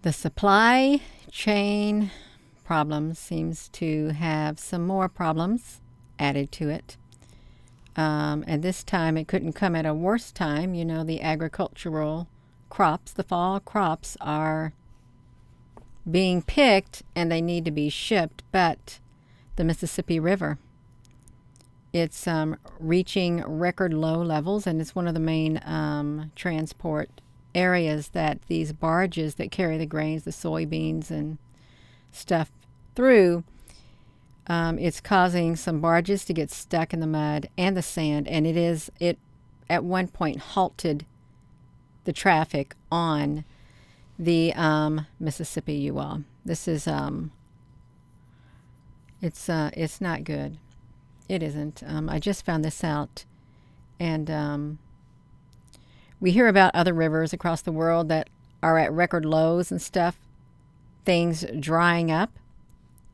The supply chain problem seems to have some more problems added to it. And this time it couldn't come at a worse time. You know, the agricultural crops, the fall crops are being picked and they need to be shipped, but the Mississippi River, it's reaching record low levels, and it's one of the main transport areas that these barges that carry the grains, the soybeans and stuff through, it's causing some barges to get stuck in the mud and the sand, and it at one point halted the traffic on the Mississippi, you all. This is it's not good. It isn't. I just found this out, and we hear about other rivers across the world that are at record lows and stuff, things drying up,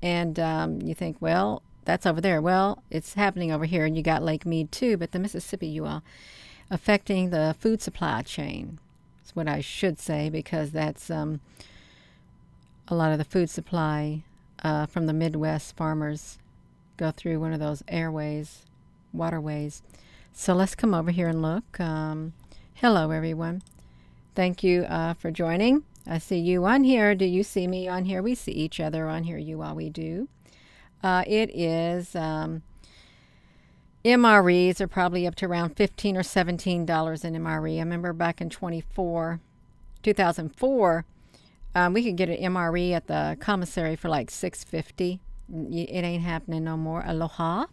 and you think, well, that's over there. Well, it's happening over here, and you got Lake Mead too, but the Mississippi, you all, affecting the food supply chain. That's what I should say, because that's a lot of the food supply from the Midwest farmers go through one of those waterways. So let's come over here and look. Hello, everyone. Thank you for joining. I see you on here. Do you see me on here? We see each other on here. You all, we do. It is MREs are probably up to around $15 or $17 in MRE. I remember back in 2004, we could get an MRE at the commissary for like $6.50. It ain't happening no more. Aloha,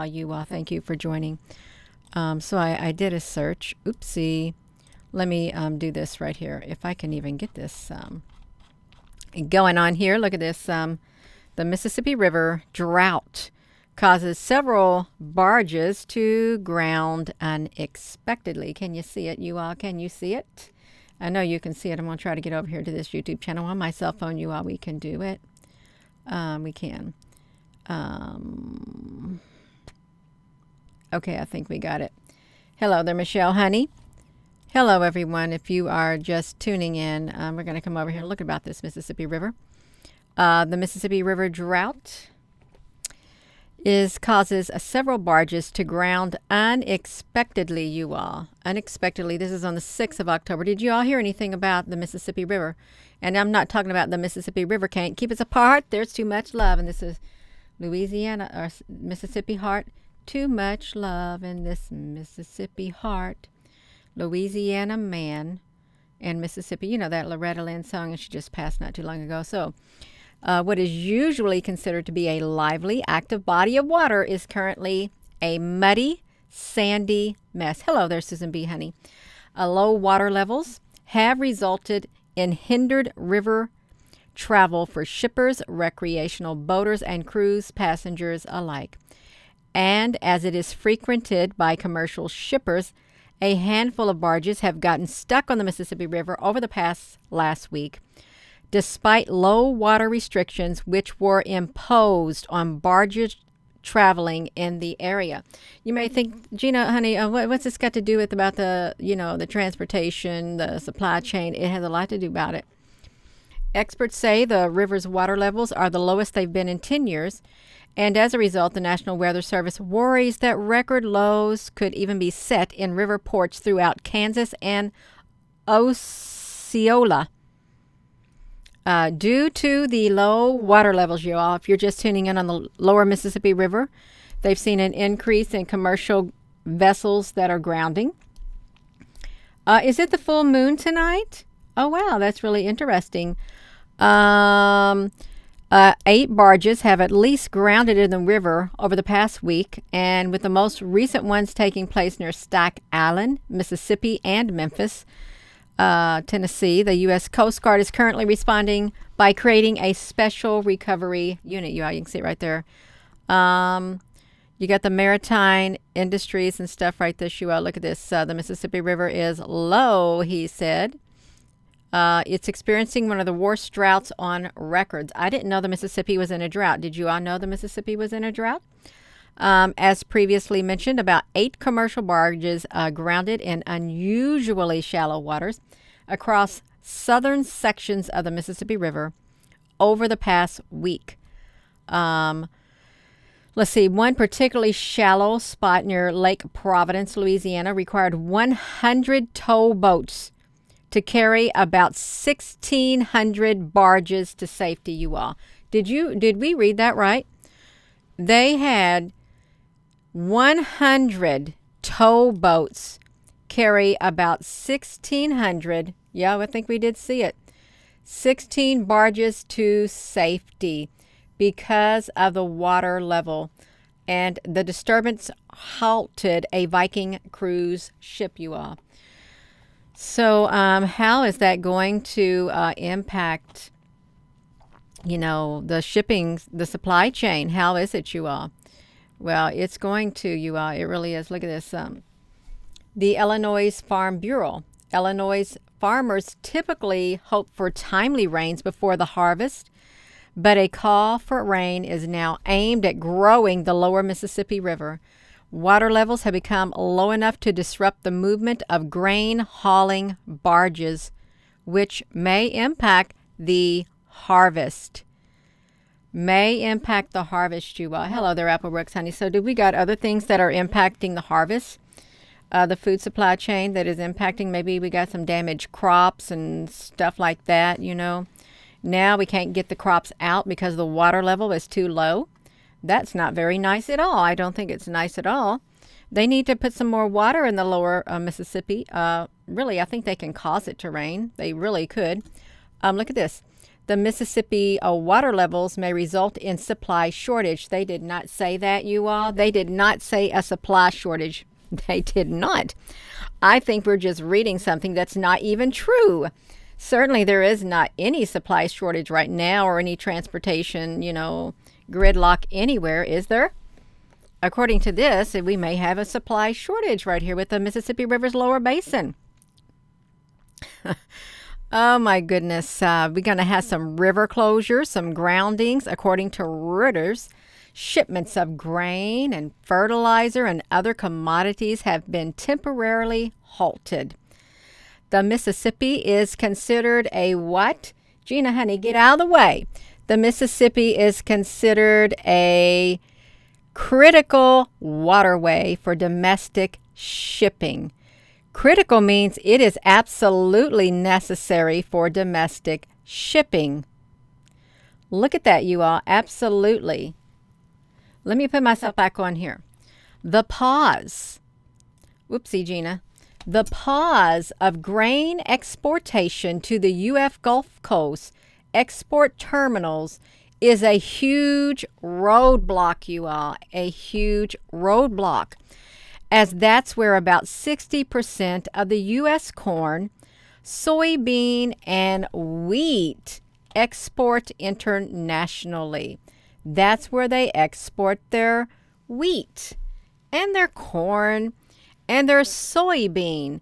you all. Thank you for joining. So I did a search. Oopsie. Let me do this right here. If I can even get this going on here. Look at this. The Mississippi River drought causes several barges to ground unexpectedly. Can you see it, you all? Can you see it? I know you can see it. I'm going to try to get over here to this YouTube channel on my cell phone, you all. We can do it. We can. Okay, I think we got it. Hello there, Michelle Honey. Hello, everyone. If you are just tuning in, we're going to come over here and look about this Mississippi River. The Mississippi River drought causes several barges to ground unexpectedly, you all. Unexpectedly. This is on the 6th of October. Did you all hear anything about the Mississippi River? And I'm not talking about the Mississippi River. Can't keep us apart. There's too much love. And this is Louisiana or Mississippi heart. Too much love in this Mississippi heart. Louisiana man and Mississippi. You know that Loretta Lynn song, and she just passed not too long ago. So what is usually considered to be a lively, active body of water is currently a muddy, sandy mess. Hello there, Susan B. Honey. Low water levels have resulted in hindered river travel for shippers, recreational boaters, and cruise passengers alike. And as it is frequented by commercial shippers, a handful of barges have gotten stuck on the Mississippi River over the past last week, despite low water restrictions which were imposed on barges traveling in the area. You may think, Gina, honey, what's this got to do with about the transportation, the supply chain? It has a lot to do about it. Experts say the river's water levels are the lowest they've been in 10 years, and as a result, the National Weather Service worries that record lows could even be set in river ports throughout Kansas and Osceola. Due to the low water levels, you all, if you're just tuning in on the lower Mississippi River, they've seen an increase in commercial vessels that are grounding. Is it the full moon tonight? Oh, wow, that's really interesting. 8 barges have at least grounded in the river over the past week, and with the most recent ones taking place near Stack Island, Mississippi, and Memphis, Tennessee. The U.S. Coast Guard is currently responding by creating a special recovery unit. You can see it right there. You got the maritime industries and stuff right there. Look at this. The Mississippi River is low, he said. It's experiencing one of the worst droughts on records. I didn't know the Mississippi was in a drought. Did you all know the Mississippi was in a drought? As previously mentioned, about 8 commercial barges grounded in unusually shallow waters across southern sections of the Mississippi River over the past week. Let's see, one particularly shallow spot near Lake Providence, Louisiana, required 100 towboats to carry about 1,600 barges to safety, you all. Did we read that right? They had 100 towboats carry about 1,600. Yeah, I think we did see it. 16 barges to safety because of the water level, and the disturbance halted a Viking cruise ship, you all. So how is that going to impact, the shipping, the supply chain? How is it, you all? Well, it's going to, you all. It really is. Look at this. The Illinois Farm Bureau. Illinois farmers typically hope for timely rains before the harvest, but a call for rain is now aimed at growing the lower Mississippi River. Water levels have become low enough to disrupt the movement of grain hauling barges, which may impact the harvest. You all. Hello there, Apple Brooks, honey. So do we got other things that are impacting the harvest? The food supply chain that is impacting, maybe we got some damaged crops and stuff like that, Now we can't get the crops out because the water level is too low. That's not very nice at all. I don't think it's nice at all. They need to put some more water in the lower Mississippi. Really, I think they can cause it to rain. They really could. Look at this. The Mississippi water levels may result in supply shortage. They did not say that, you all. They did not say a supply shortage. They did not. I think we're just reading something that's not even true. Certainly there is not any supply shortage right now or any transportation, gridlock anywhere, is there? According to this, we may have a supply shortage right here with the Mississippi River's lower basin. Oh my goodness. We're going to have some river closures, some groundings. According to Reuters, shipments of grain and fertilizer and other commodities have been temporarily halted. The Mississippi is considered a what? Gina, honey, get out of the way. The Mississippi is considered a critical waterway for domestic shipping. Critical means it is absolutely necessary for domestic shipping. Look at that, you all. Absolutely. Let me put myself back on here. The pause. Whoopsie, Gina. The pause of grain exportation to the U.S. Gulf Coast export terminals is a huge roadblock, you all. A huge roadblock, as that's where about 60% of the U.S. corn, soybean, and wheat export internationally. That's where they export their wheat and their corn and their soybean.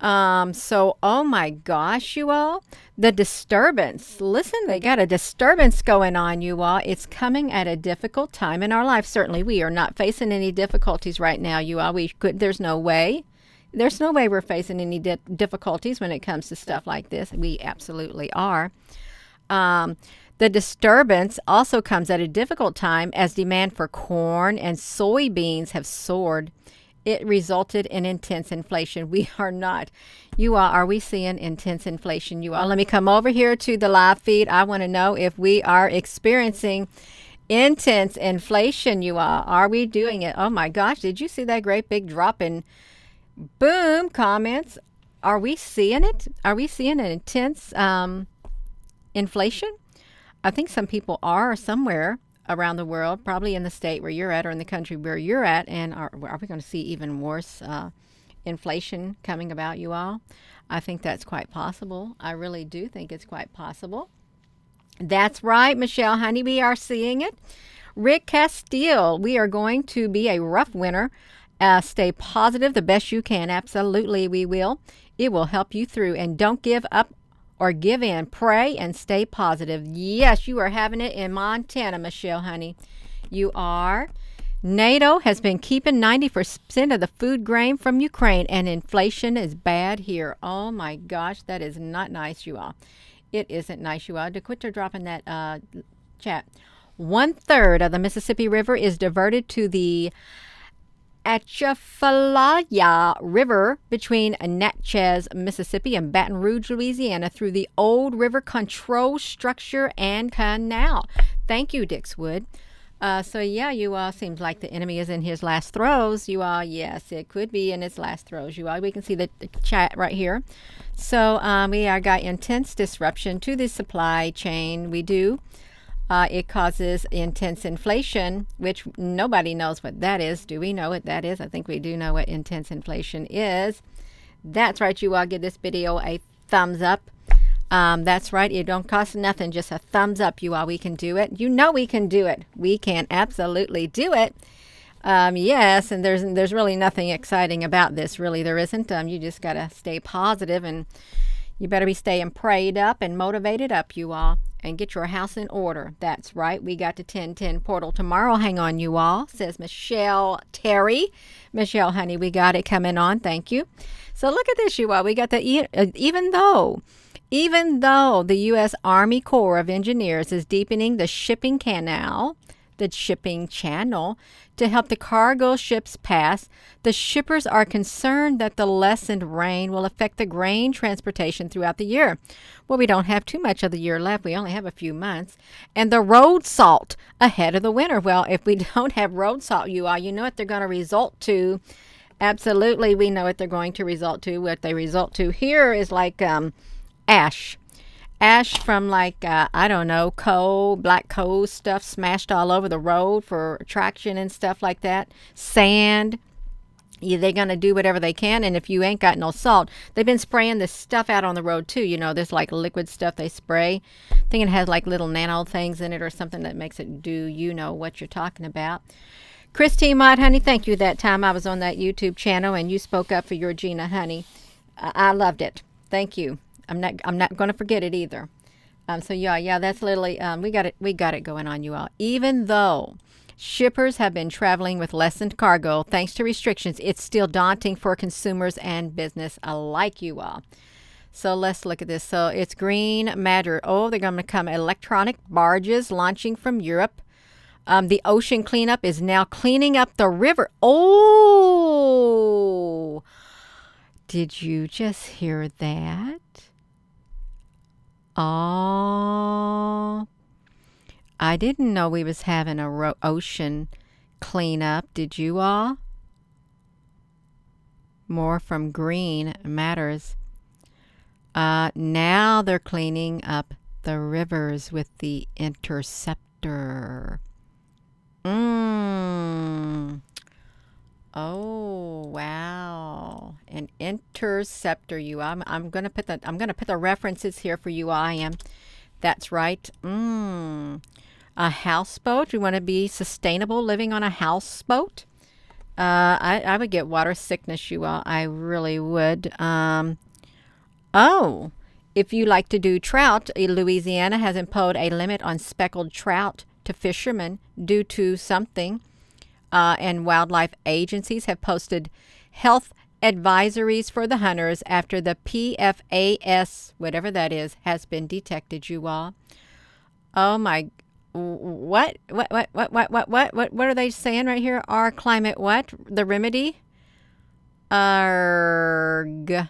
So, oh my gosh, you all, the disturbance. Listen, they got a disturbance going on, you all. It's coming at a difficult time in our life. Certainly, we are not facing any difficulties right now, you all. There's no way. There's no way we're facing any difficulties when it comes to stuff like this. We absolutely are. The disturbance also comes at a difficult time as demand for corn and soybeans have soared. It resulted in intense inflation. We are not. You all, are we seeing intense inflation? You all, let me come over here to the live feed. I want to know if we are experiencing intense inflation, you all. Are we doing it? Oh my gosh, did you see that great big drop in boom comments? Are we seeing it? Are we seeing an intense inflation? I think some people are somewhere around the world, probably in the state where you're at or in the country where you're at. And are we going to see even worse inflation coming about, you all? I think that's quite possible. I really do think it's quite possible. That's right, Michelle, honey, we are seeing it. Rick Castile, we are going to be a rough winter. Stay positive the best you can. Absolutely, we will. It will help you through. And don't give up or give in. Pray and stay positive. Yes, you are having it in Montana, Michelle, honey. You are. NATO has been keeping 90% of the food grain from Ukraine, and inflation is bad here. Oh my gosh, that is not nice, you all. It isn't nice, you all. To quit dropping that chat. 1/3 of the Mississippi River is diverted to the Atchafalaya River between Natchez, Mississippi and Baton Rouge, Louisiana through the Old River Control Structure and Canal. Thank you, Dixwood. So yeah, you all, seems like the enemy is in his last throes. You all, yes, it could be in its last throes. You all, we can see the chat right here. So we are got intense disruption to the supply chain. We do. It causes intense inflation, which nobody knows what that is. Do we know what that is? I think we do know what intense inflation is. That's right, you all, give this video a thumbs up. That's right, it don't cost nothing, just a thumbs up, you all. We can do it. You know we can do it. We can absolutely do it. Yes, and there's really nothing exciting about this. Really, there isn't. You just got to stay positive, and you better be staying prayed up and motivated up, you all, and get your house in order. That's right. We got the 1010 portal tomorrow. Hang on, you all, says Michelle Terry. Michelle, honey, we got it coming on. Thank you. So look at this, you all. We got the, even though the U.S. Army Corps of Engineers is deepening the shipping channel to help the cargo ships pass, the shippers are concerned that the lessened rain will affect the grain transportation throughout the year. Well, we don't have too much of the year left. We only have a few months. And the road salt ahead of the winter. Well, if we don't have road salt, you all, you know what they're going to result to. Absolutely, we know what they're going to result to. What they result to here is like ash from like I don't know, black coal stuff smashed all over the road for traction and stuff like that. Sand. Yeah, they're gonna do whatever they can, and if you ain't got no salt, they've been spraying this stuff out on the road too. You know, there's like liquid stuff they spray. I think it has like little nano things in it or something that makes it do, you know what you're talking about. Christine Mott, honey, thank you. That time I was on that YouTube channel and you spoke up for your Gina, honey. I loved it. Thank you. I'm not going to forget it either. So yeah, that's literally we got it going on, you all. Even though shippers have been traveling with lessened cargo thanks to restrictions, it's still daunting for consumers and business alike, you all. So let's look at this. So it's green matter. Oh, they're going to become electronic barges launching from Europe. The ocean cleanup is now cleaning up the river. Oh, did you just hear that? Oh, I didn't know we was having a ocean cleanup. Did you all? More from Green Matters. Now they're cleaning up the rivers with the interceptor. Oh wow, an interceptor. I'm gonna put the references here for you. I am. That's right. A houseboat. You want to be sustainable living on a houseboat? I would get water sickness, you all. I really would. Oh, if you like to do trout, Louisiana has imposed a limit on speckled trout to fishermen due to something. And wildlife agencies have posted health advisories for the hunters after the PFAS, whatever that is, has been detected, you all. Oh my, what are they saying right here? Our climate, what? The remedy? Arg.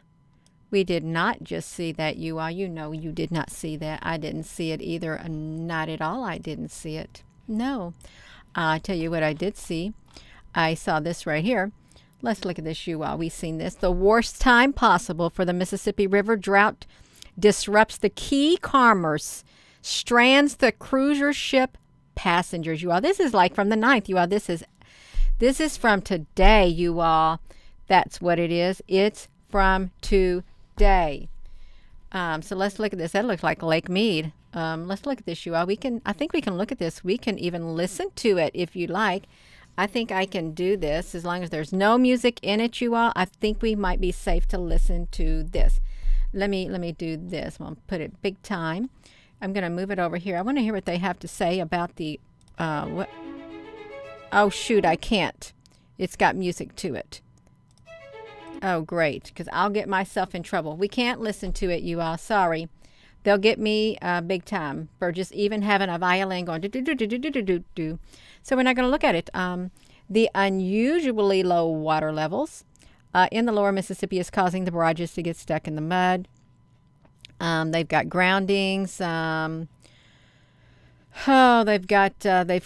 We did not just see that, you all. You know you did not see that. I didn't see it either. Not at all. I didn't see it. No. I'll tell you what I did see. I saw this right here. Let's look at this, you all. We've seen this. The worst time possible for the Mississippi River drought disrupts the key commerce, strands the cruiser ship passengers, you all. This is like from the 9th, you all. This is from today, you all. That's what it is. It's from today. So let's look at this. That looks like Lake Mead. Let's look at this, you all. I think we can look at this. We can even listen to it if you like. I think I can do this as long as there's no music in it, you all. I think we might be safe to listen to this. Let me do this. I'm going to put it big time. I'm going to move it over here. I want to hear what they have to say about the what. Oh, shoot, I can't. It's got music to it. Oh, great, because I'll get myself in trouble. We can't listen to it, you all. Sorry. They'll get me big time for just even having a violin going do-do-do-do-do-do-do-do. So we're not going to look at it. The unusually low water levels in the lower Mississippi is causing the barrages to get stuck in the mud. They've got groundings. They've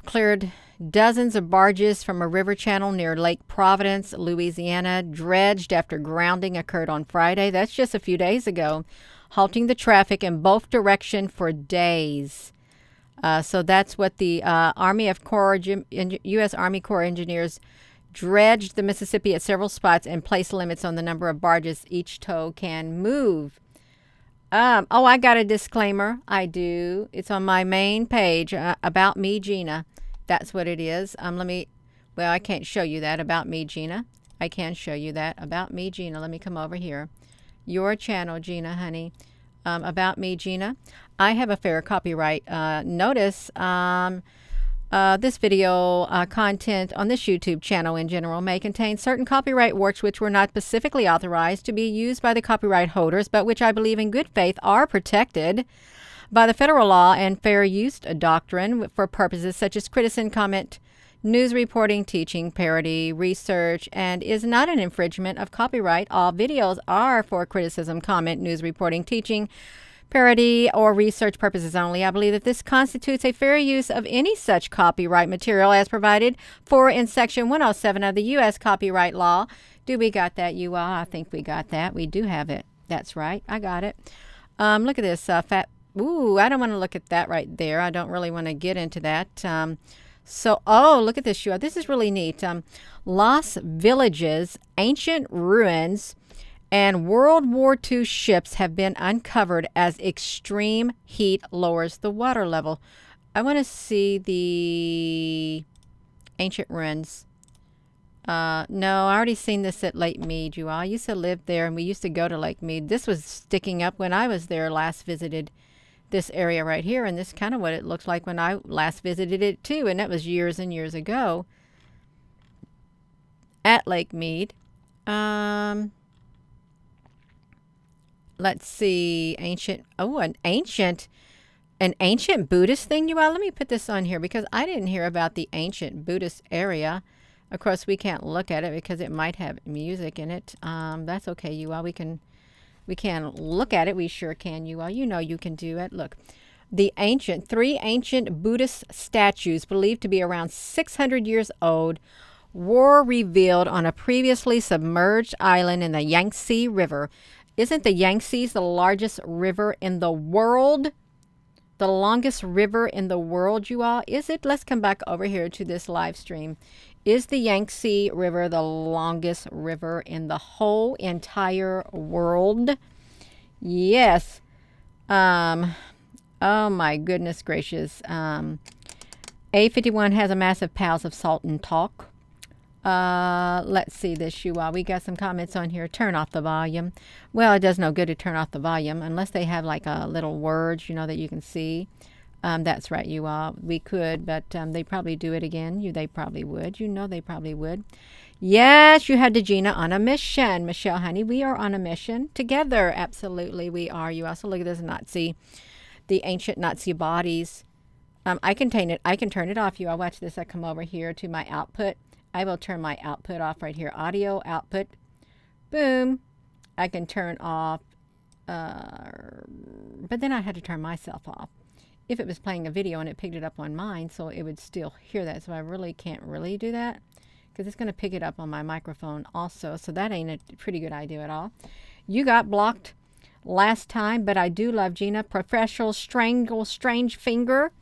cleared dozens of barges from a river channel near Lake Providence, Louisiana, dredged after grounding occurred on Friday. That's just a few days ago, halting the traffic in both directions for days. So that's what the U.S. Army Corps engineers dredged the Mississippi at several spots and placed limits on the number of barges each tow can move. I got a disclaimer. I do. It's on my main page, About Me, Gina. That's what it is. I can't show you that. About Me, Gina. I can show you that. About Me, Gina. Let me come over here. Your channel, Gina, honey. About Me, Gina. I have a fair copyright notice. This video content on this YouTube channel in general may contain certain copyright works which were not specifically authorized to be used by the copyright holders, but which I believe in good faith are protected by the federal law and fair use doctrine for purposes such as criticism, comment, news reporting, teaching, parody, research, and is not an infringement of copyright. All videos are for criticism, comment, news reporting, teaching, parody, or research purposes only. I believe that this constitutes a fair use of any such copyright material as provided for in Section 107 of the U.S. Copyright Law. Do we got that, you all? I think we got that. We do have it. That's right. I got it. Look at this. Ooh, I don't want to look at that right there. I don't really want to get into that. Look at this, you all. This is really neat. Lost villages, ancient ruins, and World War II ships have been uncovered as extreme heat lowers the water level. I want to see the ancient ruins. No, I already seen this at Lake Mead, you all. I used to live there, and we used to go to Lake Mead. This was sticking up when I was there last visited this area right here, and this is kind of what it looks like when I last visited it too, and that was years and years ago at Lake Mead. Let's see, an ancient Buddhist thing, you all. Let me put this on here because I didn't hear about the ancient Buddhist area. Of course, we can't look at it because it might have music in it. That's okay, you all. We can look at it. We sure can, you all. You know you can do it. Look, three ancient Buddhist statues believed to be around 600 years old were revealed on a previously submerged island in the Yangtze River. Isn't the Yangtze the largest river in the world? The longest river in the world, you all? Is it? Let's come back over here to this live stream. Is the Yangtze River the longest river in the whole entire world? Yes. Oh my goodness gracious. A51 has a massive piles of salt and talk. Let's see this, you all. We got some comments on here. Turn off the volume. Well, it does no good to turn off the volume unless they have like a little words, that you can see. That's right, you all. We could, but they probably do it again. They probably would. They probably would. Yes, you had the Gina on a mission. Michelle, honey, we are on a mission together. Absolutely, we are. You also look at this the ancient Nazi bodies. I can turn it off. You all watch this. I come over here to my output. I will turn my output off right here. Audio output. Boom. I can turn off. But then I had to turn myself off. If it was playing a video and it picked it up on mine, so it would still hear that. So I really can't really do that because it's going to pick it up on my microphone also. So that ain't a pretty good idea at all. You got blocked last time, but I do love Gina. Professional strange finger.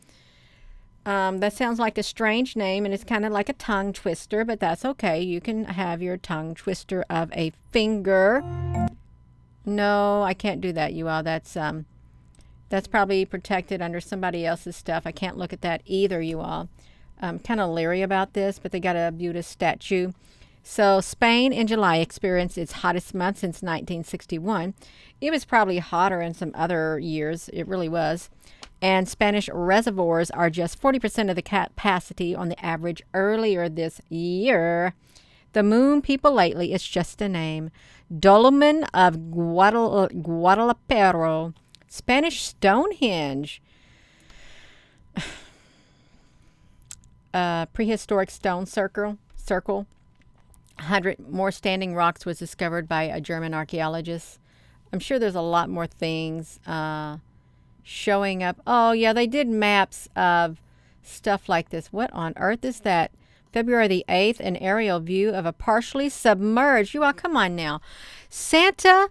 That sounds like a strange name, and it's kind of like a tongue twister, but that's okay. You can have your tongue twister of a finger. No, I can't do that, you all. That's probably protected under somebody else's stuff. I can't look at that either, you all. I'm kind of leery about this, but they got a Buddhist statue So Spain in July experienced its hottest month since 1961. It was probably hotter in some other years. It really was. And Spanish reservoirs are just 40% of the capacity on the average earlier this year. The moon people lately, it's just a name. Dolmen of Guadalajara. Spanish Stonehenge. Prehistoric stone circle. 100 more standing rocks was discovered by a German archaeologist. I'm sure there's a lot more things showing up. Oh, yeah, they did maps of stuff like this. What on earth is that? February the 8th, an aerial view of a partially submerged. You all, come on now. Santa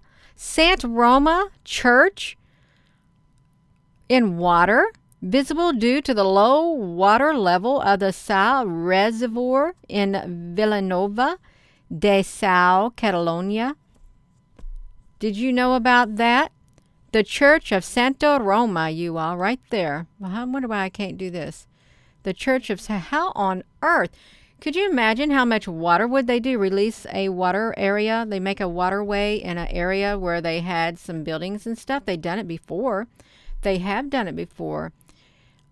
Roma Church in water, visible due to the low water level of the Sal Reservoir in Villanova de Sau, Catalonia. Did you know about that? The Church of Santa Roma, you all, right there. Well, I wonder why I can't do this. The Church of... How on earth? Could you imagine how much water would they do? Release a water area? They make a waterway in an area where they had some buildings and stuff. They've done it before. They have done it before.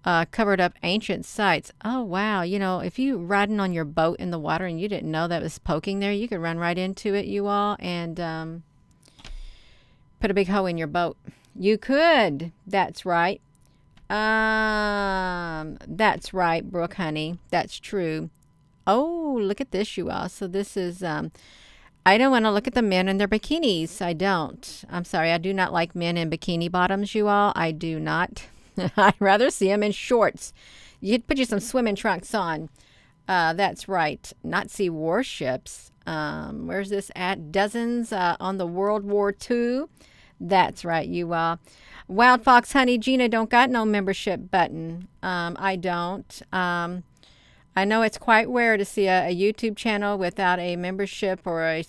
Covered up ancient sites. Oh, wow. You know, if you riding on your boat in the water and you didn't know that was poking there, you could run right into it, you all, and put a big hole in your boat. You could. That's right. That's right, Brooke, honey. That's true. Oh, look at this, you all. So this is, I don't want to look at the men in their bikinis. I don't. I'm sorry. I do not like men in bikini bottoms, you all. I do not. I'd rather see them in shorts. You'd put you some swimming trunks on. That's right. Nazi warships. Where's this at? Dozens on the World War II. That's right, you all. Wild Fox Honey, Gina don't got no membership button. I don't. I know it's quite rare to see a YouTube channel without a membership or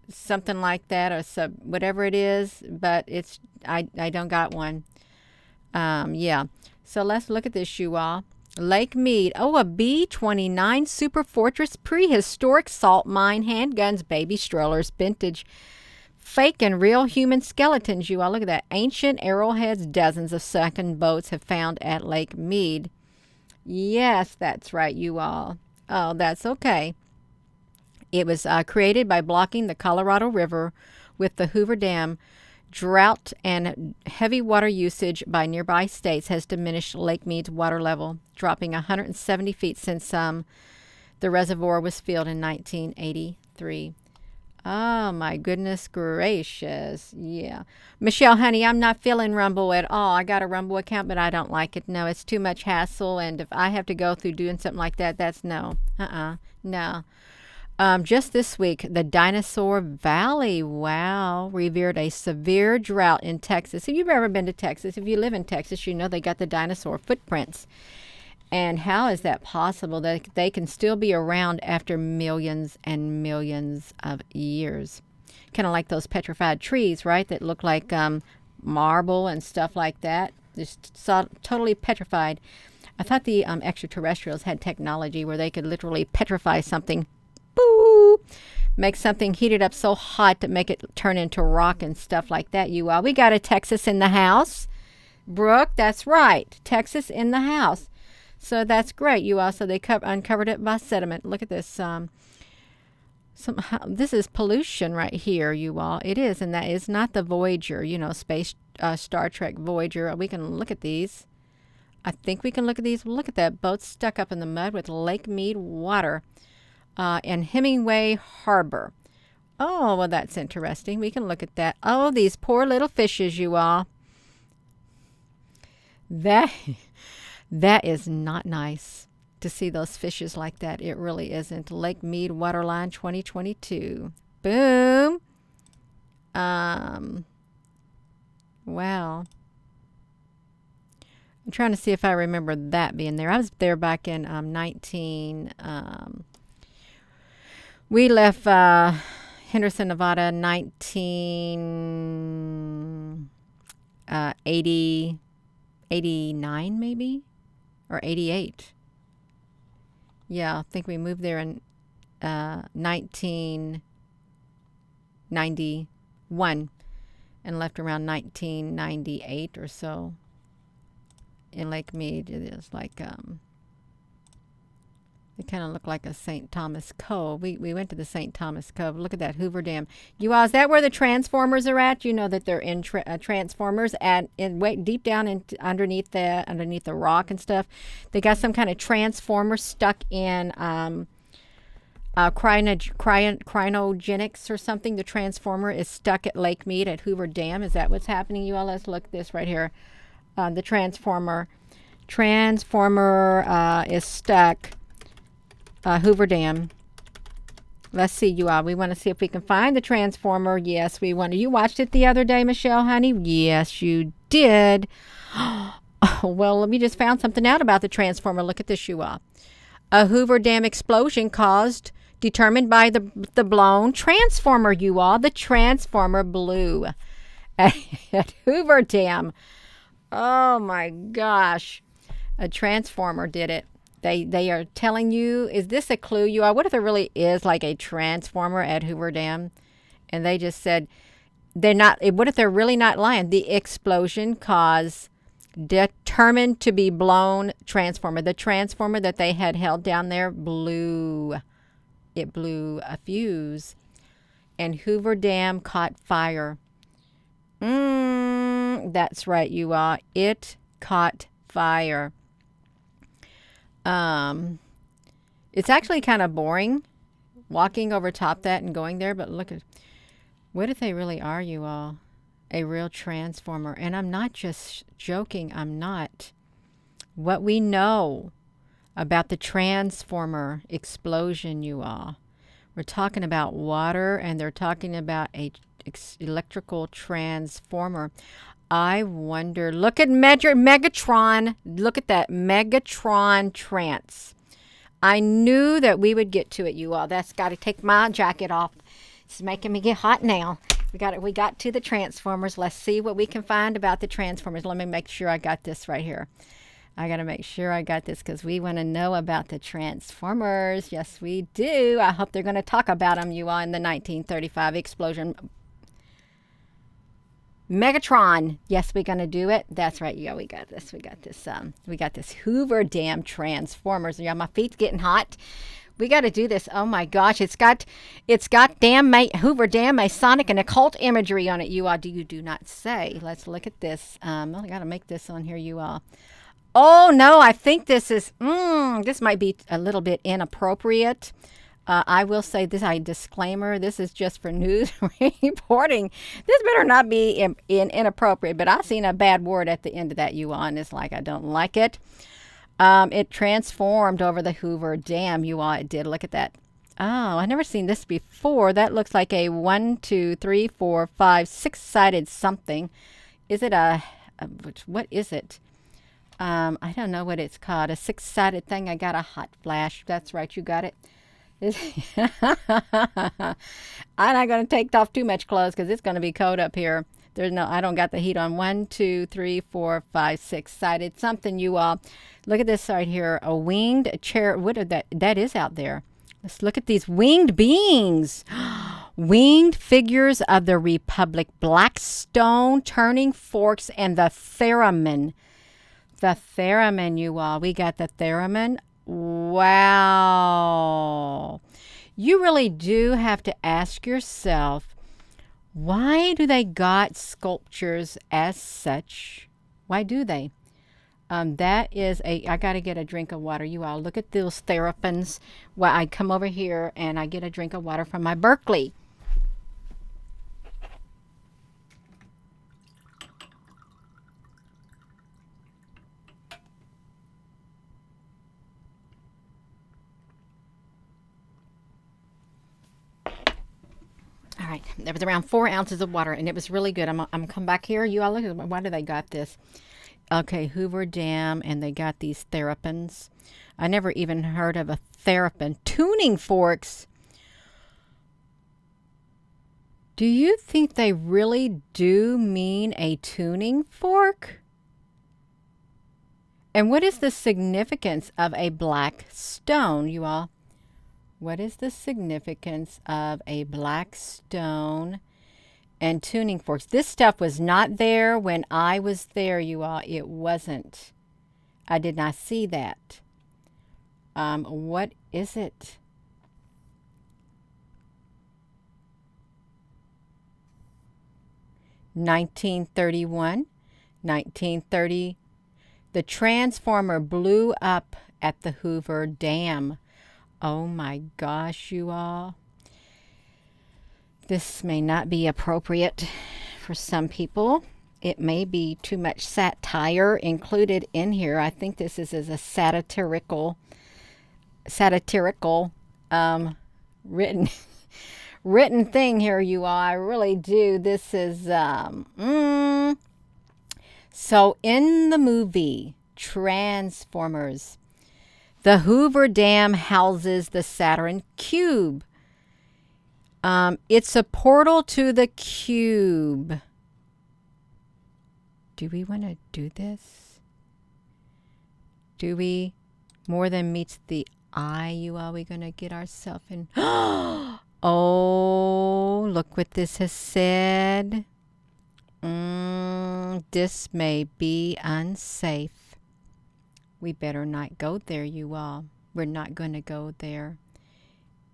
something like that, or whatever it is, but it's I don't got one. Yeah. So let's look at this, you all. Lake Mead. Oh, a B-29 Super Fortress prehistoric salt mine, handguns, baby strollers, vintage fake and real human skeletons, you all. Look at that. Ancient arrowheads, dozens of sunken boats have found at Lake Mead. Yes, that's right, you all. Oh, that's okay. It was created by blocking the Colorado River with the Hoover Dam. Drought and heavy water usage by nearby states has diminished Lake Mead's water level, dropping 170 feet since the reservoir was filled in 1983. Oh, my goodness gracious. Yeah. Michelle, honey, I'm not feeling Rumble at all. I got a Rumble account, but I don't like it. No, it's too much hassle. And if I have to go through doing something like that, that's no. No. Just this week, the Dinosaur Valley, wow, revered a severe drought in Texas. If you've ever been to Texas, if you live in Texas, you know they got the dinosaur footprints. And how is that possible that they can still be around after millions and millions of years? Kind of like those petrified trees, right, that look like marble and stuff like that. Just totally petrified. I thought the extraterrestrials had technology where they could literally petrify something. Boo! Make something heated up so hot to make it turn into rock and stuff like that, you all. We got a Texas in the house. Brooke, that's right. Texas in the house. So that's great, you all. So they uncovered it by sediment. Look at this. Somehow, this is pollution right here, you all. It is, and that is not the Voyager, you know, space Star Trek Voyager. We can look at these. I think we can look at these. Look at that boat stuck up in the mud with Lake Mead water. And Hemingway Harbor. Oh, well, that's interesting. We can look at that. Oh, these poor little fishes, you all. That is not nice to see those fishes like that. It really isn't. Lake Mead Waterline 2022. Boom. Wow. I'm trying to see if I remember that being there. I was there back in we left Henderson, Nevada, 1989 maybe, or 88. Yeah, I think we moved there in 1991 and left around 1998 or so in Lake Mead. It is like it kind of looked like a St. Thomas Cove. We went to the St. Thomas Cove. Look at that Hoover Dam. You all, is that where the transformers are at? You know that they're in transformers and way deep down underneath the rock and stuff. They got some kind of transformer stuck in cryogenics or something. The transformer is stuck at Lake Mead at Hoover Dam. Is that what's happening, you all? Let's look at this right here. The transformer is stuck. Hoover Dam. Let's see, you all. We want to see if we can find the transformer. Yes, we want to. You watched it the other day, Michelle, honey? Yes, you did. Oh, well, we just found something out about the transformer. Look at this, you all. A Hoover Dam explosion determined by the blown transformer, you all. The transformer blew at Hoover Dam. Oh, my gosh. A transformer did it. They are telling you, is this a clue? You are. What if there really is like a transformer at Hoover Dam? And they just said they're not. What if they're really not lying? The explosion caused determined to be blown transformer. The transformer that they had held down there blew. It blew a fuse, and Hoover Dam caught fire. That's right, you are. It caught fire. It's actually kind of boring walking over top that and going there, but look at, what if they really are, you all? A real transformer. And I'm not just joking. I'm not. What we know about the transformer explosion, you all. We're talking about water, and they're talking about a electrical transformer. I wonder, look at Megatron. Look at that Megatron trance. I knew that we would get to it, you all. That's got to take my jacket off. It's making me get hot now. We got to the transformers. Let's see what we can find about the transformers. Let me make sure I got this right here. I got to make sure I got this because we want to know about the transformers. Yes, we do. I hope they're going to talk about them, you all, in the 1935 explosion. Megatron. Yes, we're gonna do it. That's right. Yeah, we got this. We got this Hoover Dam transformers. Yeah, my feet's getting hot. We got to do this. Oh my gosh, it's got Hoover Dam Masonic and occult imagery on it. You all, you do not say. Let's look at this. I got to make this on here, you all. Oh no, I think this is. This might be a little bit inappropriate. I will say this, disclaimer, this is just for news reporting. This better not be inappropriate, but I seen a bad word at the end of that, you all, and it's like, I don't like it. It transformed over the Hoover Dam, you all, it did. Look at that. Oh, I've never seen this before. That looks like a 1, 2, 3, 4, 5, 6-sided something. Is it what is it? I don't know what it's called. A 6-sided thing. I got a hot flash. That's right, you got it. I'm not going to take off too much clothes because it's going to be cold up here. I don't got the heat on. 1, 2, 3, 4, 5, 6-sided something, you all. Look at this right here. A winged chair. What are that is out there? Let's look at these winged beings. Winged figures of the Republic. Blackstone, Turning Forks, and the Theremin. The Theremin, you all. We got the Theremin. Wow. You really do have to ask yourself, why do they got sculptures as such? Why do they? That is I got to get a drink of water. You all, look at those Therapins. Well, I come over here and I get a drink of water from my Berkeley. All right, there was around 4 ounces of water, and it was really good. I'm come back here. You all look at, why do they got this? Okay, Hoover Dam, and they got these Therapins. I never even heard of a Therapin. Tuning forks. Do you think they really do mean a tuning fork? And what is the significance of a black stone, you all? What is the significance of a black stone and tuning forks? This stuff was not there when I was there, you all. It wasn't. I did not see that. What is it? (1931), 1930. The transformer blew up at the Hoover Dam. Oh my gosh, you all. This may not be appropriate for some people. It may be too much satire included in here. I think this is a satirical written written thing here, you all. I really do. This is so in the movie Transformers, the Hoover Dam houses the Saturn cube. It's a portal to the cube. Do we want to do this? Do we? More than meets the eye, you all. We going to get ourselves in. Oh, look what this has said. This may be unsafe. We better not go there, you all. We're not going to go there.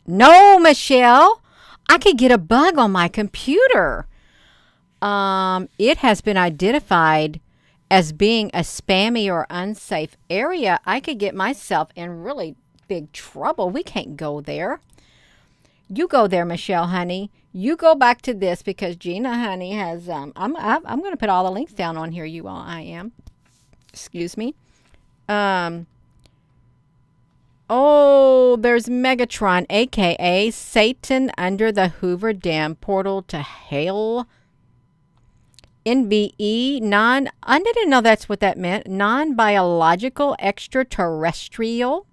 No, Michelle. I could get a bug on my computer. It has been identified as being a spammy or unsafe area. I could get myself in really big trouble. We can't go there. You go there, Michelle, honey. You go back to this because Gina, honey, has. I'm going to put all the links down on here. You all, I am. Excuse me. Oh, there's Megatron, aka Satan, under the Hoover Dam portal to hell. NBE, I didn't know that's what that meant. Non-biological extraterrestrial.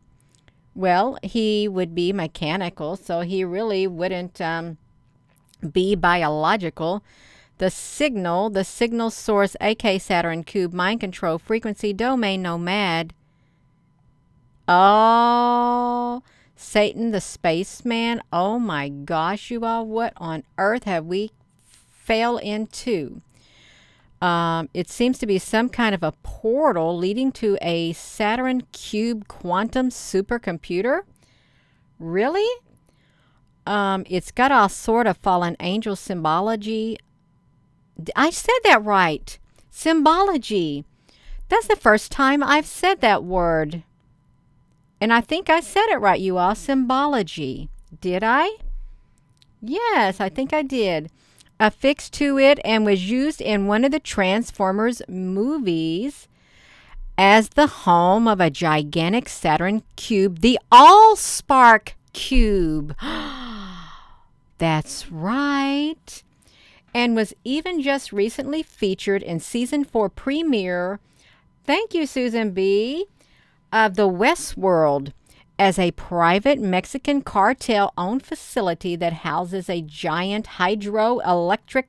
Well, he would be mechanical, so he really wouldn't be biological. The signal source, aka Saturn cube, mind control, frequency, domain, nomad. Oh, Satan the spaceman. Oh my gosh, you all, what on earth have we fell into? It seems to be some kind of a portal leading to a Saturn cube quantum supercomputer. Really? It's got all sort of fallen angel symbology. I said that right. Symbology. That's the first time I've said that word. And I think I said it right, you all. Symbology. Did I? Yes, I think I did. Affixed to it and was used in one of the Transformers movies as the home of a gigantic Saturn cube, the Allspark cube. That's right. And was even just recently featured in season 4 premiere, thank you, Susan B., of the Westworld, as a private Mexican cartel-owned facility that houses a giant hydroelectric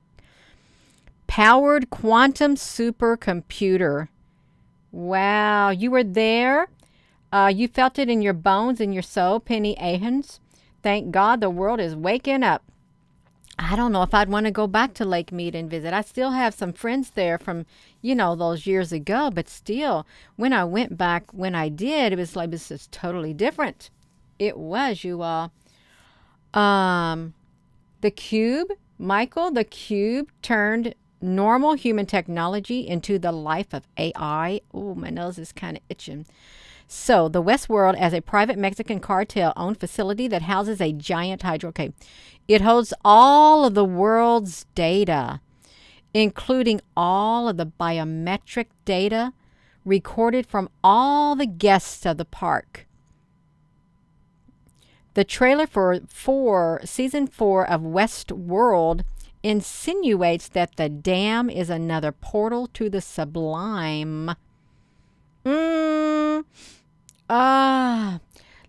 powered quantum supercomputer. Wow, you were there? You felt it in your bones and your soul, Penny Ahans. Thank God the world is waking up. I don't know if I'd want to go back to Lake Mead and visit. I still have some friends there from, those years ago. But still, when I went back, when I did, it was like, this is totally different. It was, you all. The cube, Michael, the cube turned normal human technology into the life of AI. Oh, my nose is kind of itching. So, the Westworld as a private Mexican cartel-owned facility that houses a giant hydro. It holds all of the world's data, including all of the biometric data recorded from all the guests of the park. The trailer for season 4 of Westworld insinuates that the dam is another portal to the sublime.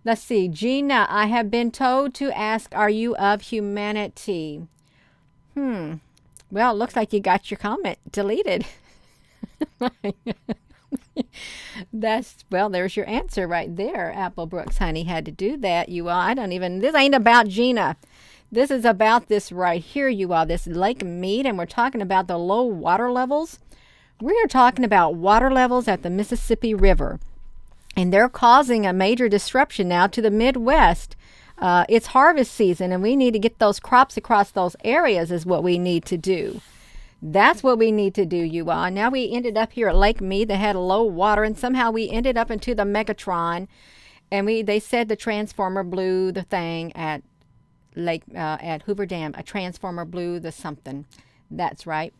Let's see. Gina, I have been told to ask, are you of humanity? Well, it looks like you got your comment deleted. Well, there's your answer right there. Apple Brooks Honey had to do that, you all. This ain't about Gina. This is about this right here, you all, this Lake Mead, and we're talking about the low water levels. We are talking about water levels at the Mississippi River, and they're causing a major disruption now to the Midwest. It's harvest season, and we need to get those crops across those areas is what we need to do. That's what we need to do, you all. Now we ended up here at Lake Mead that had low water, and somehow we ended up into the Megatron, and they said the transformer blew the thing at Hoover Dam. A transformer blew the something. That's right.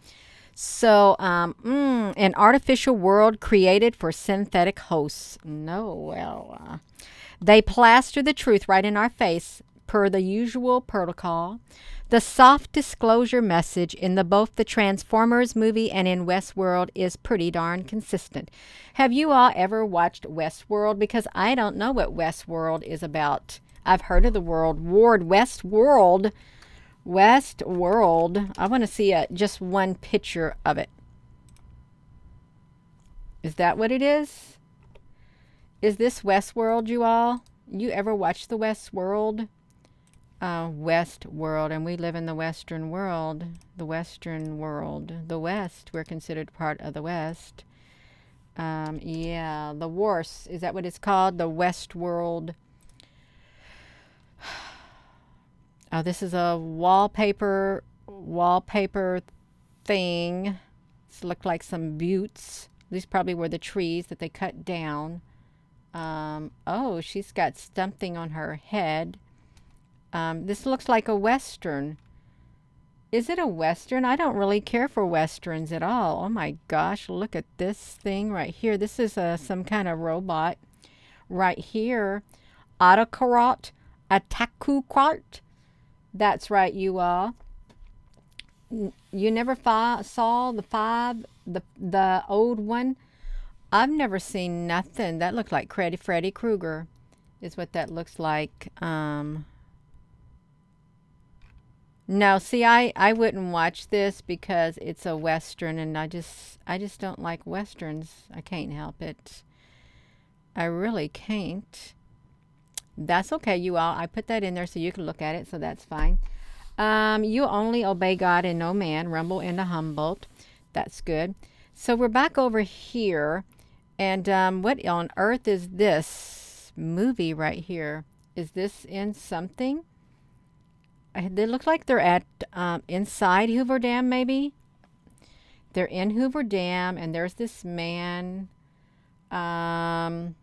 So, an artificial world created for synthetic hosts. No, well, they plaster the truth right in our face per the usual protocol. The soft disclosure message in both the Transformers movie and in Westworld is pretty darn consistent. Have you all ever watched Westworld? Because I don't know what Westworld is about. I've heard of the Westworld. I want to see just one picture of it. Is that what it is? Is this Westworld, you all? You ever watch the Westworld? Westworld, and we live in the Western world. The Western world. The West. We're considered part of the West. Yeah, the Wars. Is that what it's called? The Westworld. Oh, this is a wallpaper thing. This looked like some buttes. These probably were the trees that they cut down. Oh, she's got something on her head. This looks like a Western. Is it a Western? I don't really care for Westerns at all. Oh my gosh, look at this thing right here. This is some kind of robot right here. Autocrat, Attackukrat. That's right, you all. You never saw the old one? I've never seen nothing. That looked like Freddy Krueger is what that looks like. No, see, I wouldn't watch this because it's a Western, and I just don't like Westerns. I can't help it. I really can't. That's okay, you all. I put that in there so you can look at it, so that's fine. You only obey God and no man. Rumble into Humboldt. That's good. So we're back over here, and what on earth is this movie right here? Is this in something? They look like they're at inside Hoover Dam, maybe. They're in Hoover Dam, and there's this man. The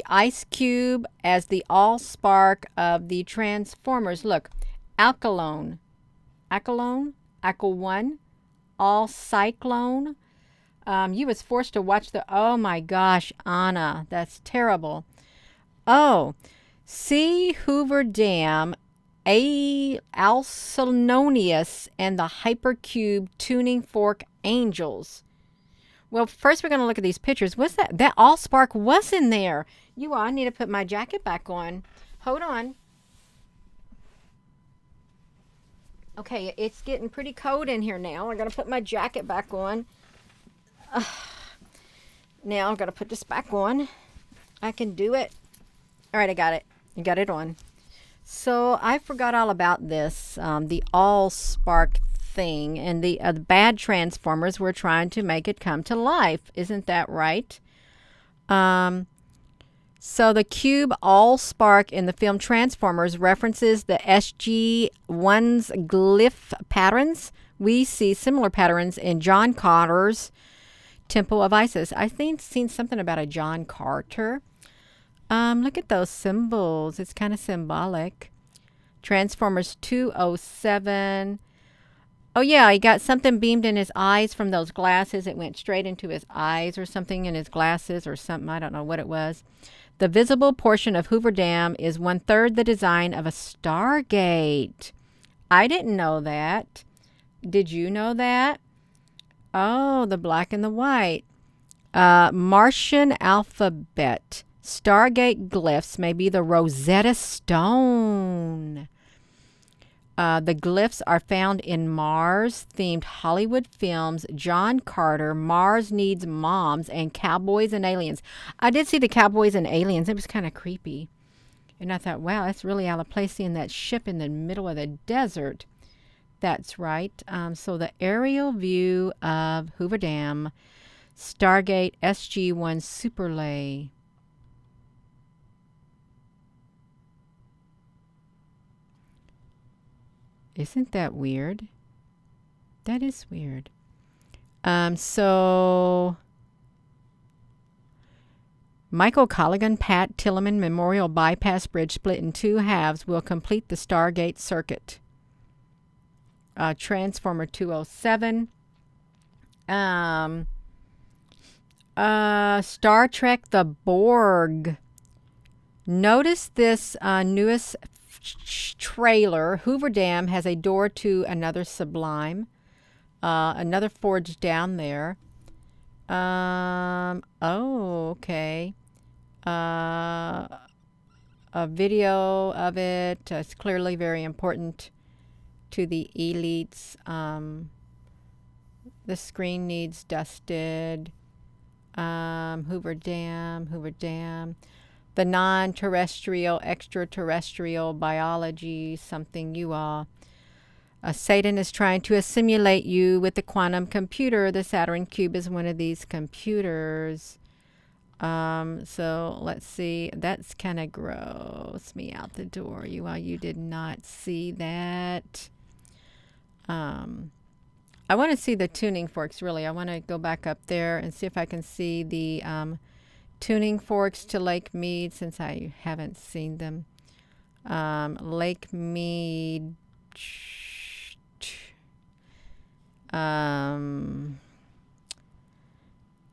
ice cube as the all-spark of the Transformers. Look, Alkalone, Alkal-1, all cyclone. You was forced to watch oh my gosh, Anna, that's terrible. Oh, see Hoover Dam, Alcynonius, and the Hypercube Tuning Fork Angels. Well, first we're going to look at these pictures. What's that? That Allspark was in there. I need to put my jacket back on. Hold on. Okay, it's getting pretty cold in here now. I got to put my jacket back on. Now I've got to put this back on. I can do it. All right, I got it. I got it on. So I forgot all about this, the Allspark thing, and the bad Transformers were trying to make it come to life. Isn't that right? So the cube Allspark in the film Transformers references the SG-1's glyph patterns. We see similar patterns in John Carter's Temple of Isis. I think seen something about a John Carter. Look at those symbols. It's kind of symbolic. Transformers 207. Oh, yeah, he got something beamed in his eyes from those glasses. It went straight into his eyes or something in his glasses or something. I don't know what it was. The visible portion of Hoover Dam is 1/3 the design of a Stargate. I didn't know that. Did you know that? Oh, the black and the white. Martian alphabet. Stargate glyphs may be the Rosetta Stone. The glyphs are found in Mars-themed Hollywood films, John Carter, Mars Needs Moms, and Cowboys and Aliens. I did see the Cowboys and Aliens. It was kind of creepy. And I thought, wow, that's really out of place seeing that ship in the middle of the desert. That's right. So the aerial view of Hoover Dam, Stargate SG-1 Superlay. Isn't that weird? That is weird. So Michael Colligan Pat Tilleman Memorial Bypass Bridge split in two halves will complete the Stargate circuit. Transformer 207. Star Trek The Borg. Notice this newest trailer. Hoover Dam has a door to another Sublime. Another forge down there. Okay. A video of it. It's clearly very important to the elites. The screen needs dusted. Hoover Dam. The non-terrestrial, extraterrestrial biology, something you all. Satan is trying to assimilate you with the quantum computer. The Saturn cube is one of these computers. So let's see. That's kind of gross me out the door. You all, you did not see that. I want to see the tuning forks, really. I want to go back up there and see if I can see the tuning forks to Lake Mead, since I haven't seen them. Lake Mead.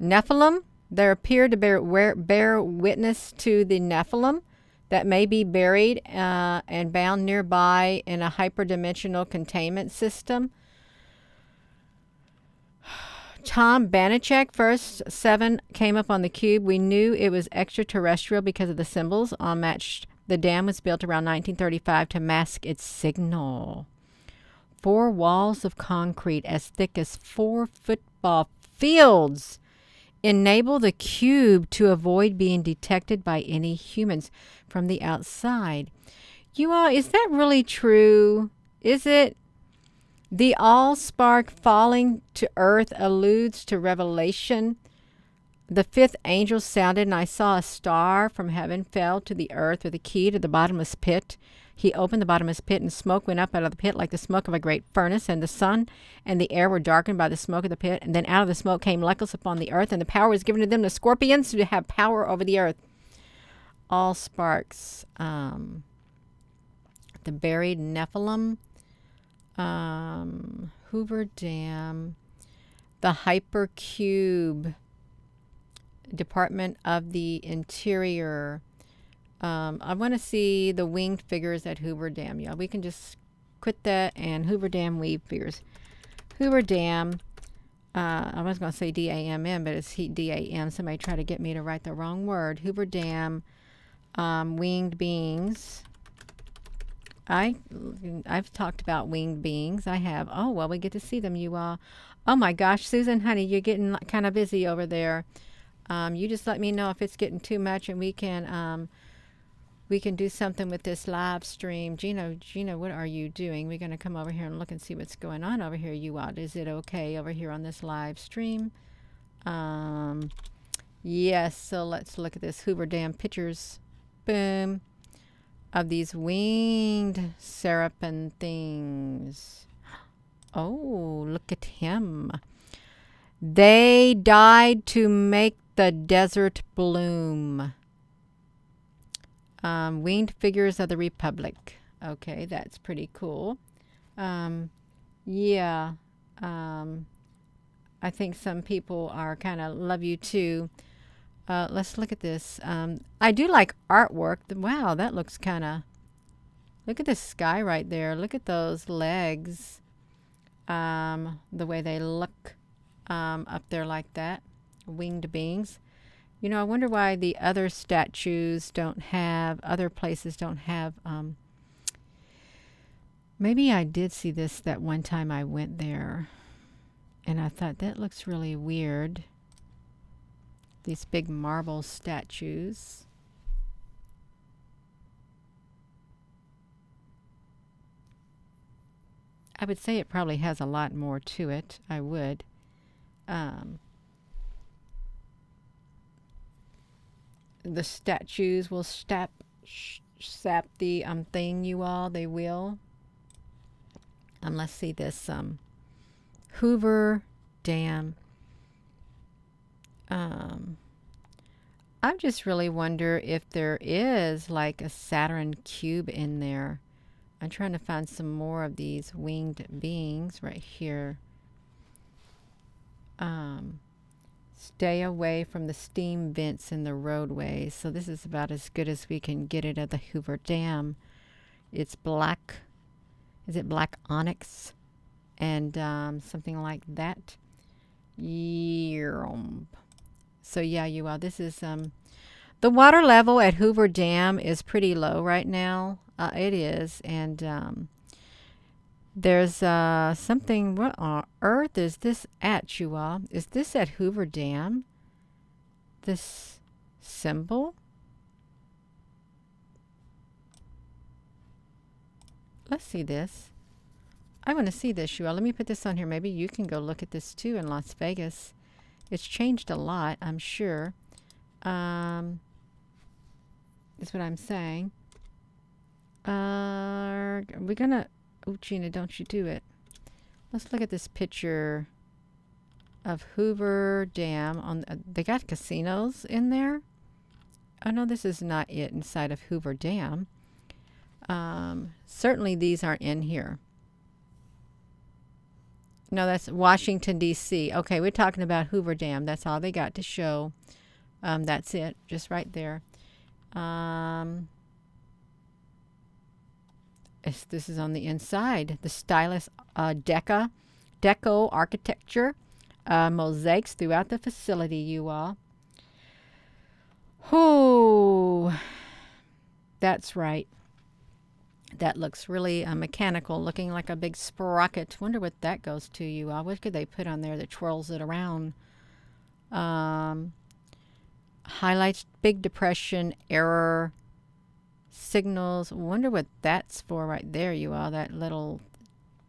Nephilim. There appear to bear witness to the Nephilim that may be buried and bound nearby in a hyperdimensional containment system. Tom Banachek, first 7 came up on the cube. We knew it was extraterrestrial because of the symbols unmatched. The dam was built around 1935 to mask its signal. 4 walls of concrete as thick as 4 football fields enable the cube to avoid being detected by any humans from the outside. You all, is that really true? Is it? The all-spark falling to earth alludes to Revelation. The 5th angel sounded, and I saw a star from heaven fell to the earth with a key to the bottomless pit. He opened the bottomless pit, and smoke went up out of the pit like the smoke of a great furnace, and the sun and the air were darkened by the smoke of the pit. And then out of the smoke came leprosy upon the earth, and the power was given to them, the scorpions, to have power over the earth. All sparks. The buried Nephilim. Hoover Dam. The Hypercube. Department of the Interior. I want to see the winged figures at Hoover Dam. Yeah, we can just quit that and Hoover Dam winged figures. Hoover Dam. I was going to say D-A-M-M, but it's D-A-M. Somebody tried to get me to write the wrong word. Hoover Dam. Winged beings. I've talked about winged beings. I have. Oh, well, we get to see them, you all. Oh, my gosh, Susan, honey, you're getting kind of busy over there. You just let me know if it's getting too much, and we can do something with this live stream. Gina, what are you doing? We're going to come over here and look and see what's going on over here, you all. Is it okay over here on this live stream? Yes, so let's look at this Hoover Dam pictures. Boom. Of these winged seraphim things. Oh, look at him. They died to make the desert bloom. Winged figures of the Republic. Okay, that's pretty cool. Yeah. I think some people are kind of love you too. Let's look at this. I do like artwork. Wow, that looks kind of... Look at the sky right there. Look at those legs. The way they look up there like that. Winged beings. You know, I wonder why the other statues don't have... Other places don't have Maybe I did see this that one time I went there, and I thought that looks really weird. These big marble statues. I would say it probably has a lot more to it. I would. Um, the statues will sap the thing, you all. They will. Let's see this Hoover Dam. I just really wonder if there is like a Saturn cube in there. I'm trying to find some more of these winged beings right here. Stay away from the steam vents in the roadways. So this is about as good as we can get it at the Hoover Dam. It's black. Is it black onyx? And something like that. So yeah, you all. This is the water level at Hoover Dam is pretty low right now. It is, and there's something. What on earth is this at, you all? Is this at Hoover Dam? This symbol? Let's see this. I want to see this, you all. Let me put this on here. Maybe you can go look at this too in Las Vegas. It's changed a lot, I'm sure. That's what I'm saying. We're gonna... Oh, Gina, don't you do it. Let's look at this picture of Hoover Dam. They got casinos in there. Oh, no, this is not it inside of Hoover Dam. Certainly these aren't in here. No, that's Washington, D.C. Okay, we're talking about Hoover Dam. That's all they got to show. That's it, just right there. This is on the inside. The stylish deco architecture, mosaics throughout the facility, you all. Whoo, that's right. That looks really mechanical, looking like a big sprocket. Wonder what that goes to, you all. What could they put on there that twirls it around? Highlights Big Depression error signals. Wonder what that's for right there, you all. That little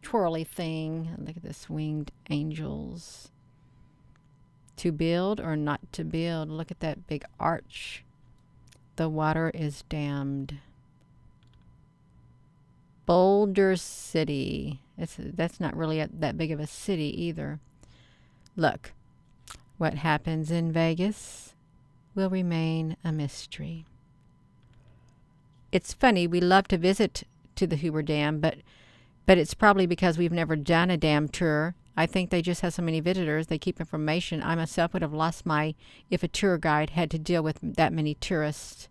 twirly thing. Look at this winged angels. To build or not to build. Look at that big arch. The water is dammed. Boulder City. That's not really that big of a city either. Look, what happens in Vegas will remain a mystery. It's funny, we love to visit to the Hoover Dam, but it's probably because we've never done a dam tour. I think they just have so many visitors, they keep information. I myself would have lost if a tour guide had to deal with that many tourists.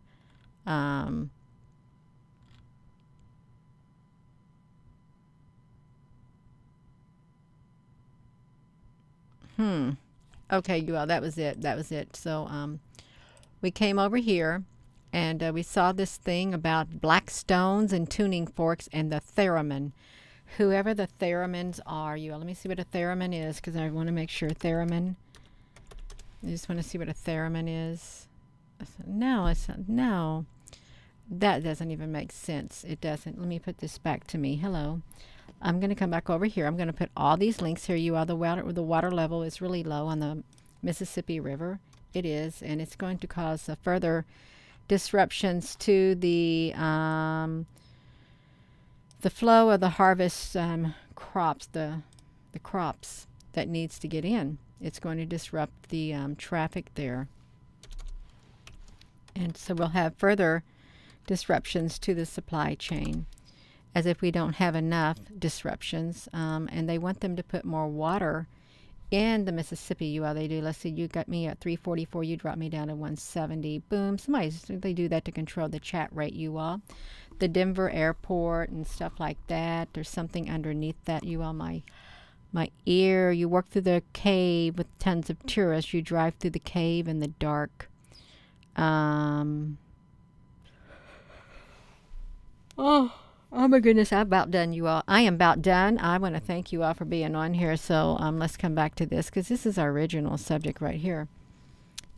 Okay, you all, that was it. So, we came over here, and we saw this thing about black stones and tuning forks and the theremin. Whoever the theremins are, you all, let me see what a theremin is, because I want to make sure theremin. I just want to see what a theremin is. No, no. That doesn't even make sense. It doesn't. Let me put this back to me. Hello. I'm going to come back over here. I'm going to put all these links here. You all, the water level is really low on the Mississippi River. It is, and it's going to cause further disruptions to the flow of the harvest crops, the crops that needs to get in. It's going to disrupt the traffic there. And so we'll have further disruptions to the supply chain, as if we don't have enough disruptions. And they want them to put more water in the Mississippi. You all, they do. Let's see, you got me at 344. You dropped me down to 170. Boom. They do that to control the chat rate, you all. The Denver airport and stuff like that. There's something underneath that, you all. My ear. You walk through the cave with tons of tourists. You drive through the cave in the dark. Oh, Oh my goodness, I'm about done, you all. I am about done. I want to thank you all for being on here. So let's come back to this because this is our original subject right here.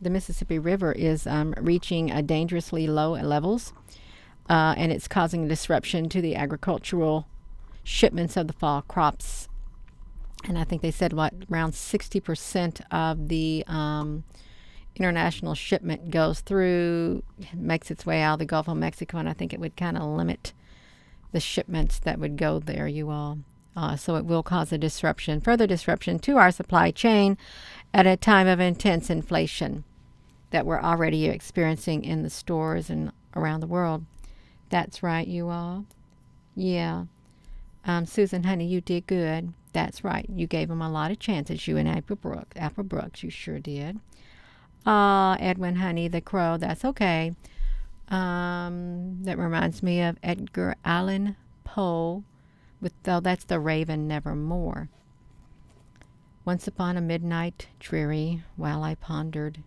The Mississippi River is reaching a dangerously low levels, and it's causing a disruption to the agricultural shipments of the fall crops. And I think they said around 60% of the international shipment goes through, makes its way out of the Gulf of Mexico, and I think it would kind of limit the shipments that would go there, you all. So it will cause a disruption, further disruption to our supply chain at a time of intense inflation that we're already experiencing in the stores and around the world. That's right, you all. Yeah. Susan, honey, you did good. That's right. You gave them a lot of chances, you and Apple Brooks. You sure did. Edwin, honey, the crow. That's okay. That reminds me of Edgar Allan Poe that's the Raven Nevermore. Once upon a midnight dreary, while I pondered,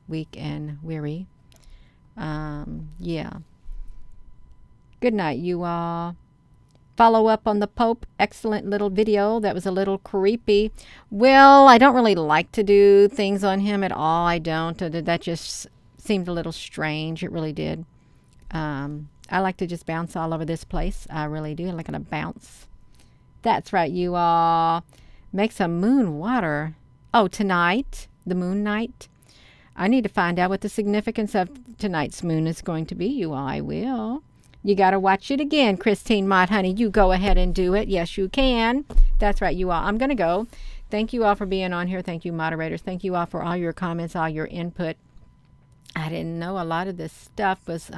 weak and weary. Yeah. Good night, you all. Follow up on the Pope. Excellent little video. That was a little creepy. Well, I don't really like to do things on him at all. I don't. That just seemed a little strange. It really did. I like to just bounce all over this place. I really do. I like to bounce. That's right, you all. Make some moon water. Oh, tonight, the moon night. I need to find out what the significance of tonight's moon is going to be, you all. I will. You got to watch it again, Christine Mott, honey. You go ahead and do it. Yes, you can. That's right, you all. I'm going to go. Thank you all for being on here. Thank you, moderators. Thank you all for all your comments, all your input. I didn't know a lot of this stuff was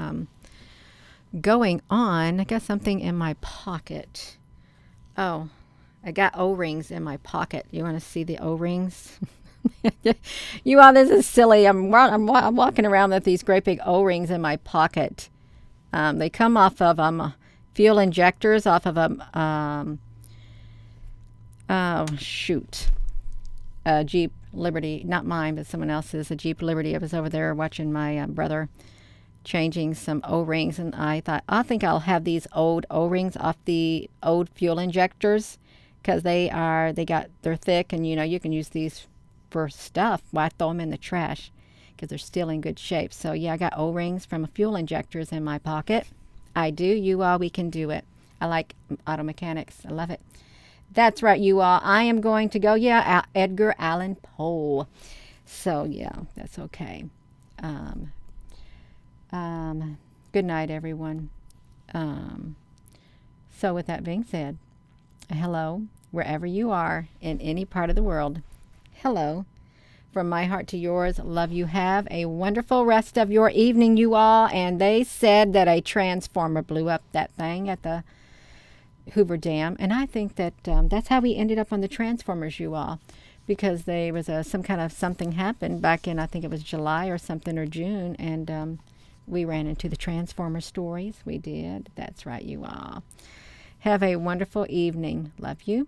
going on. I got something in my pocket. Oh, I got O-rings in my pocket. You want to see the O-rings? You all, this is silly. I'm walking around with these great big O-rings in my pocket. They come off of fuel injectors, off of a Jeep Liberty, not mine, but someone else's, a Jeep Liberty. I was over there watching my brother changing some O-rings, and I thought, I think I'll have these old O-rings off the old fuel injectors because they're thick, and you can use these for stuff. Why throw them in the trash? Because they're still in good shape. So yeah, I got O-rings from fuel injectors in my pocket. I do. You all, we can do it. I like auto mechanics. I love it. That's right, you all. I am going to go. Yeah, Edgar Allan Poe. So yeah, that's okay. Good night, everyone. So with that being said, hello, wherever you are in any part of the world. Hello. From my heart to yours, love you. Have a wonderful rest of your evening, you all. And they said that a transformer blew up that thing at the Hoover Dam. And I think that that's how we ended up on the transformers, you all. Because there was something happened back in, I think it was July or something, or June. And we ran into the transformer stories. We did. That's right, you all. Have a wonderful evening. Love you.